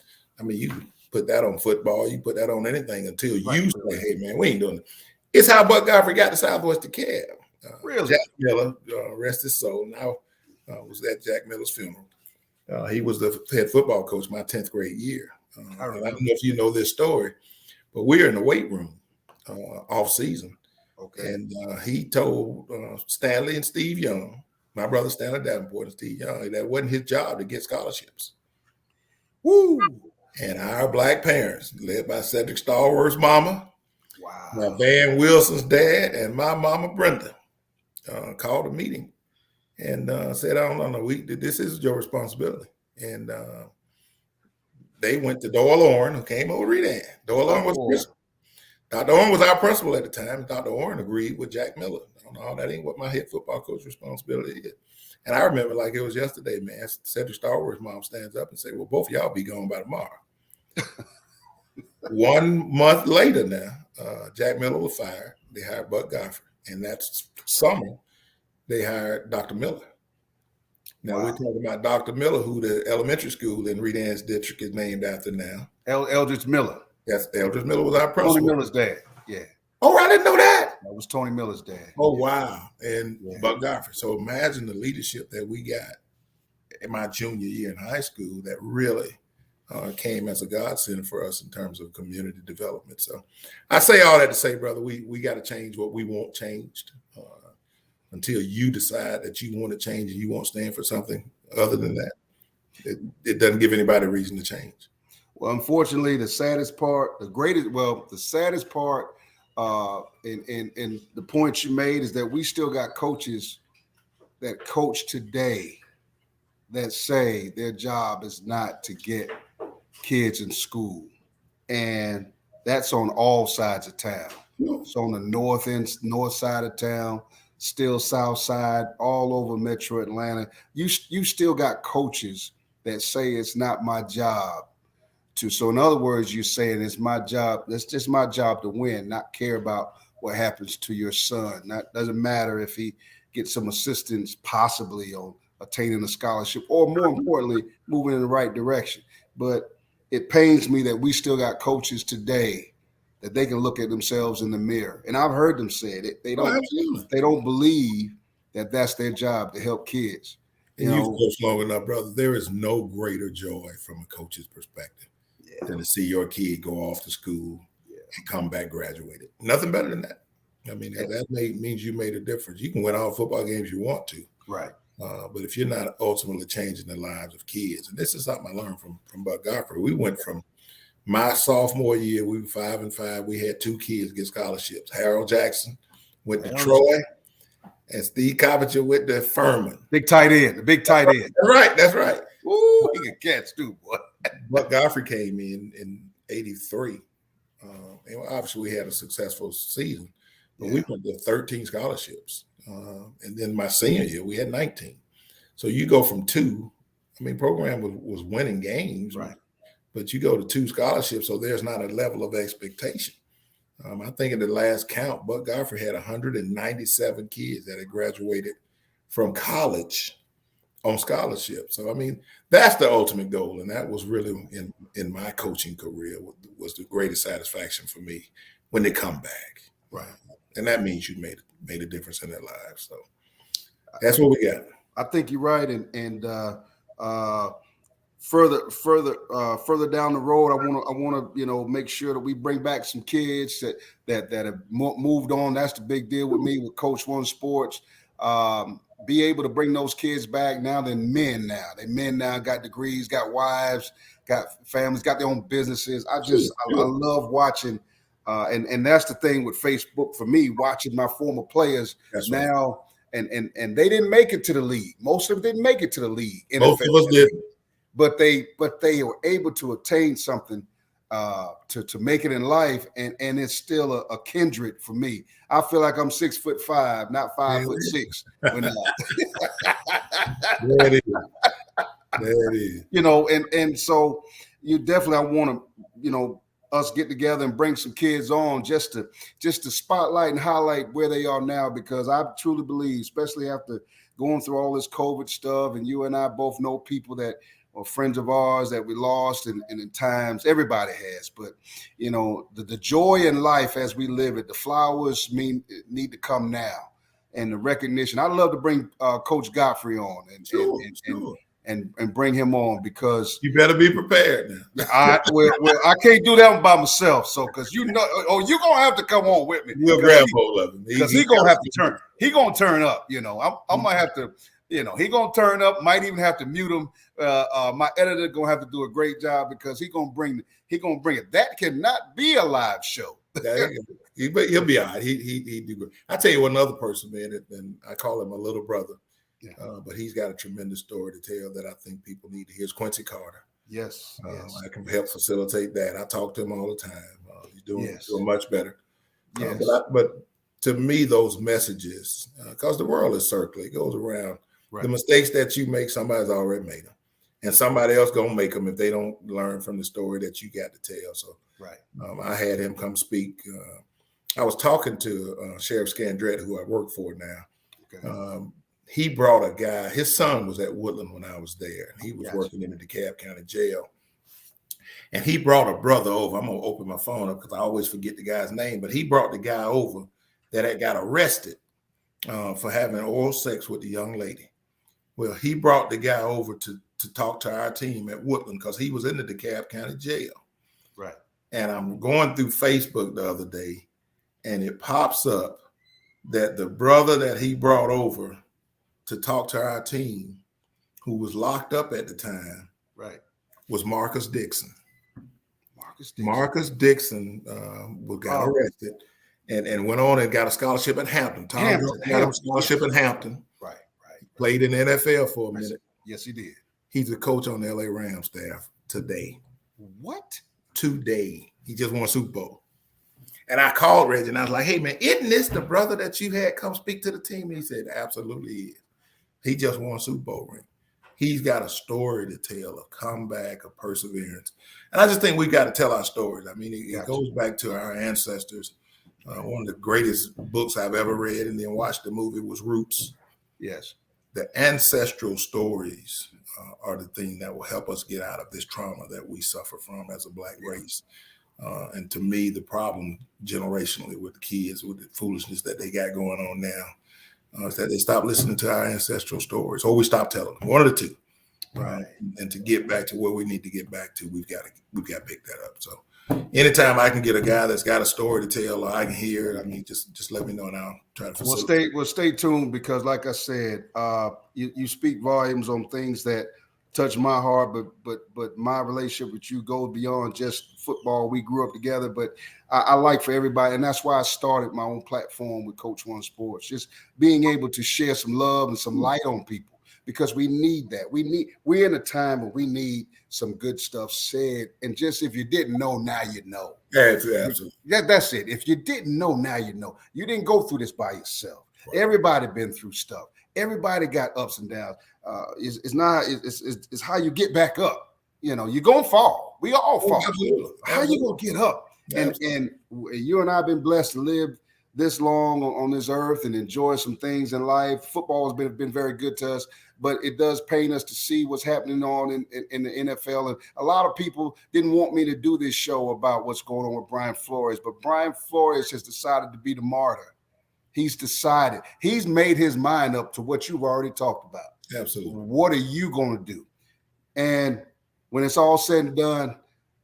you put that on football, you put that on anything until you say, hey, man, we ain't doing it. It's how Buck Goffard got to Southwest DeKalb. Really? Jack Miller, rest his soul, now was at Jack Miller's funeral. He was the head football coach my 10th grade year. I don't know if you know this story, but we were in the weight room off season. Okay. And he told Stanley and Steve Young, my brother Stanley Davenport and Steve Young, that wasn't his job to get scholarships. Woo! And our Black parents, led by Cedric Stallworth's mama, my Van Wilson's dad, and my mama Brenda, called a meeting and said, I don't know, this is your responsibility. And they went to Doyle Orrin, who came over to read. Doyle Orrin was principal. Dr. Orrin was our principal at the time. Dr. Orrin agreed with Jack Miller. No, that ain't what my head football coach responsibility is. And I remember like it was yesterday, man. Cedric Stallworth's mom stands up and say, well, both of y'all be gone by tomorrow. 1 month later now, Jack Miller was fired. They hired Buck Goffard. And that summer, they hired Dr. Miller. Now, we're talking about Dr. Miller, who the elementary school in Reed-Ann's district is named after now. Eldridge Miller. Yes, Eldridge Miller was our principal. Tony Miller's dad, yeah. Oh, I didn't know that. That was Tony Miller's dad. Oh, wow. And Buck Goffard. So imagine the leadership that we got in my junior year in high school that really came as a godsend for us in terms of community development. So I say all that to say, brother, we got to change what we want changed. Until you decide that you want to change and you won't stand for something other than that, it doesn't give anybody a reason to change. Well, unfortunately, the saddest part, the saddest part, and the point you made is that we still got coaches that coach today that say their job is not to get kids in school. And that's on all sides of town. It's on the north side of town, still south side, all over Metro Atlanta. You still got coaches that say it's not my job to. So in other words, you're saying it's my job. It's just my job to win, not care about what happens to your son. That doesn't matter if he gets some assistance possibly on attaining a scholarship or more importantly, moving in the right direction. But it pains me that we still got coaches today that they can look at themselves in the mirror. And I've heard them say it. They don't believe that that's their job to help kids. And you've coached long enough, brother. There is no greater joy from a coach's perspective than to see your kid go off to school and come back graduated. Nothing better than that. I mean, that means you made a difference. You can win all football games you want to. Right. But if you're not ultimately changing the lives of kids, and this is something I learned from Buck Godfrey. We went from my sophomore year, we were 5-5. We had 2 kids get scholarships. Harold Jackson went to Troy, and Steve Coppinger went to Furman. The big tight end. That's right. Ooh, he can catch too, boy. Buck Godfrey came in 83. And obviously we had a successful season, but we went to 13 scholarships. And then my senior year, we had 19. So you go from 2, program was winning games, right? But you go to 2 scholarships, so there's not a level of expectation. I think in the last count, Buck Godfrey had 197 kids that had graduated from college on scholarship. So, that's the ultimate goal. And that was really in my coaching career was the greatest satisfaction for me when they come back. Right. And that means you made a difference in their lives. So that's what we got. I think you're right. And further down the road, I want to make sure that we bring back some kids that have moved on. That's the big deal with me with Coach One Sports. Be able to bring those kids back now. They're men now. Got degrees, got wives, got families, got their own businesses. I love watching. And that's the thing with Facebook for me, watching my former players now, and they didn't make it to the league. Most of them didn't make it to the league. Most of us did. But they were able to attain something to make it in life, and it's still a kindred for me. I feel like I'm 6'5", not 5'6". There it is. And so you definitely, I want to, us get together and bring some kids on just to spotlight and highlight where they are now, because I truly believe, especially after going through all this COVID stuff, and you and I both know people that are friends of ours that we lost, and in times everybody has, but the joy in life as we live it, the flowers need to come now, and the recognition. I'd love to bring Coach Godfrey on and bring him on, because you better be prepared now. I can't do that by myself. So, because you're gonna have to come on with me. We'll grab hold of him because he's gonna have to turn. He's gonna turn up. I might have to. He gonna turn up. Might even have to mute him. My editor gonna have to do a great job, because he gonna bring it. That cannot be a live show. He'll be all right. He do good. I tell you one other person, man, and I call him my little brother. Yeah. But he's got a tremendous story to tell that I think people need to hear. Is Quincy Carter. Yes. I can help facilitate that. I talk to him all the time. He's doing much better. Yes. But to me, those messages, because the world is circular, it goes around. Right. The mistakes that you make, somebody's already made them, and somebody else gonna make them if they don't learn from the story that you got to tell. So, right. I had him come speak. I was talking to Sheriff Scandrett, who I work for now. Okay. He brought a guy. His son was at Woodland when I was there, and he was working in the DeKalb County Jail. And he brought a brother over. I'm gonna open my phone up because I always forget the guy's name, but he brought the guy over that had got arrested for having oral sex with the young lady. Well, he brought the guy over to talk to our team at Woodland because he was in the DeKalb County Jail. Right. And I'm going through Facebook the other day, and it pops up that the brother that he brought over to talk to our team, who was locked up at the time, right, was Marcus Dixon. Marcus Dixon got arrested and went on and got a scholarship at Hampton. Tom got him a scholarship at Hampton. Right. Played in the NFL for a minute. Yes, he did. He's a coach on the LA Rams staff today. What? Today. He just won a Super Bowl. And I called Reggie and I was like, hey, man, isn't this the brother that you had come speak to the team? He said, absolutely is. He just won a Super Bowl ring. He's got a story to tell, a comeback, a perseverance. And I just think we got to tell our stories. I mean, it goes back to our ancestors. One of the greatest books I've ever read and then watched the movie was Roots. Yes. The ancestral stories are the thing that will help us get out of this trauma that we suffer from as a Black race. And to me, the problem generationally with the kids, with the foolishness that they got going on now, is that they stop listening to our ancestral stories, or we stop telling them. One of the two. Right. And to get back to where we need to get back to, we've got to pick that up. So anytime I can get a guy that's got a story to tell, or I can hear it, I mean, just let me know and I'll try to facilitate. Well, stay tuned because, like I said, you speak volumes on things that touch my heart, but my relationship with you goes beyond just football. We grew up together, but I like for everybody, and that's why I started my own platform with Coach One Sports, just being able to share some love and some light on people, because we need that. We're in a time where we need some good stuff said, and just if you didn't know, now you know. Absolutely. That's it. If you didn't know, now you know. You didn't go through this by yourself. Right. Everybody been through stuff. Everybody got ups and downs. It's how you get back up. You know, you're gonna fall. We all fall. Absolutely. How you gonna get up? And you and I have been blessed to live this long on this earth and enjoy some things in life. Football has been very good to us, but it does pain us to see what's happening on in the NFL. And a lot of people didn't want me to do this show about what's going on with Brian Flores, but Brian Flores has decided to be the martyr. He's decided. He's made his mind up to what you've already talked about. Absolutely. What are you going to do? And when it's all said and done,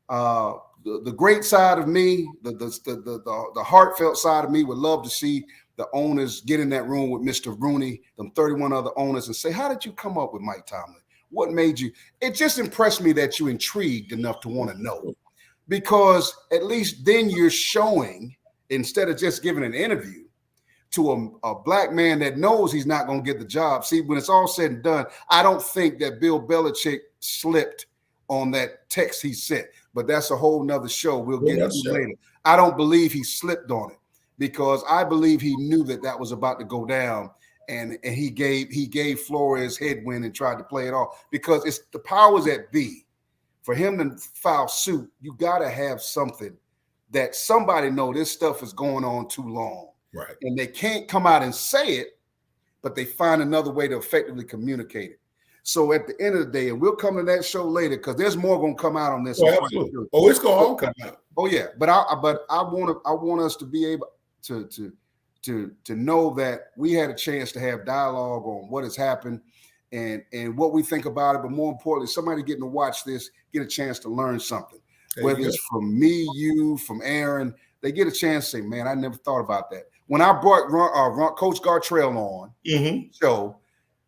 the great side of me, the heartfelt side of me would love to see the owners get in that room with Mr. Rooney, them 31 other owners, and say, how did you come up with Mike Tomlin? What made you? It just impressed me that you're intrigued enough to want to know, because at least then you're showing, instead of just giving an interview to a Black man that knows he's not going to get the job. See, when it's all said and done, I don't think that Bill Belichick slipped on that text he sent, but that's a whole nother show. We'll get into later. I don't believe he slipped on it, because I believe he knew that was about to go down, and he gave Flores headwind and tried to play it off, because it's the powers that be. For him to file suit, you got to have something that somebody know this stuff is going on too long. Right. And they can't come out and say it, but they find another way to effectively communicate it. So at the end of the day, and we'll come to that show later, because there's more going to come out on this. Oh, absolutely. Oh, it's going to all come out. Oh yeah, but I want us to be able to know that we had a chance to have dialogue on what has happened and what we think about it. But more importantly, somebody getting to watch this get a chance to learn something. Whether it's from me, you, from Aaron, they get a chance to say, "Man, I never thought about that." When I brought Coach Gartrell on show,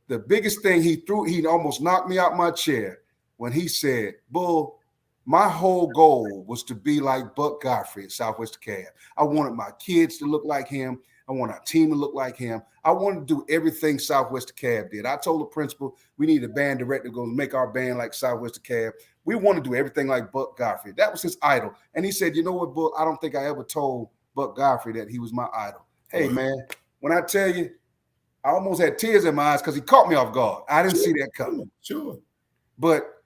the biggest thing he almost knocked me out my chair when he said, "Bull, my whole goal was to be like Buck Godfrey at Southwest DeKalb. I wanted my kids to look like him. I want our team to look like him. I wanted to do everything Southwest DeKalb did. I told the principal we need a band director to go make our band like Southwest DeKalb. We want to do everything like Buck Godfrey." That was his idol. And he said, "You know what, Buck? I don't think I ever told Buck Godfrey that he was my idol." Hey, man, when I tell you, I almost had tears in my eyes because he caught me off guard. I didn't see that coming. Sure. But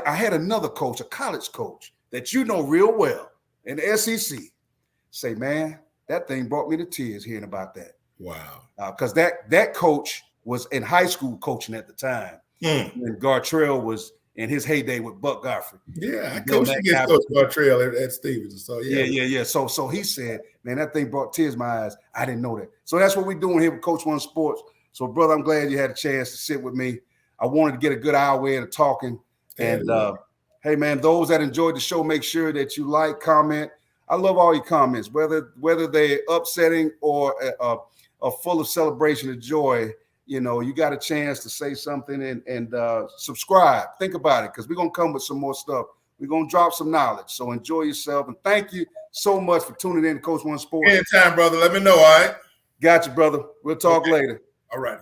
I had another coach, a college coach that you know real well in the SEC, say, "Man, that thing brought me to tears hearing about that." Wow. Because that coach was in high school coaching at the time. When Gartrell was in his heyday with Buck Godfrey. Yeah, I coached against Coach Gartrell at Stevenson. So yeah. So he said, "Man, that thing brought tears in my eyes. I didn't know that." So that's what we're doing here with Coach One Sports. So, brother, I'm glad you had a chance to sit with me. I wanted to get a good hour in of talking. And hey, man, those that enjoyed the show, make sure that you like, comment. I love all your comments, whether they're upsetting or are full of celebration and joy. You know, you got a chance to say something and subscribe. Think about it, because we're going to come with some more stuff. We're going to drop some knowledge. So enjoy yourself. And thank you so much for tuning in to Coach One Sports. Anytime, brother. Let me know, all right? Got you, brother. We'll talk later. All right.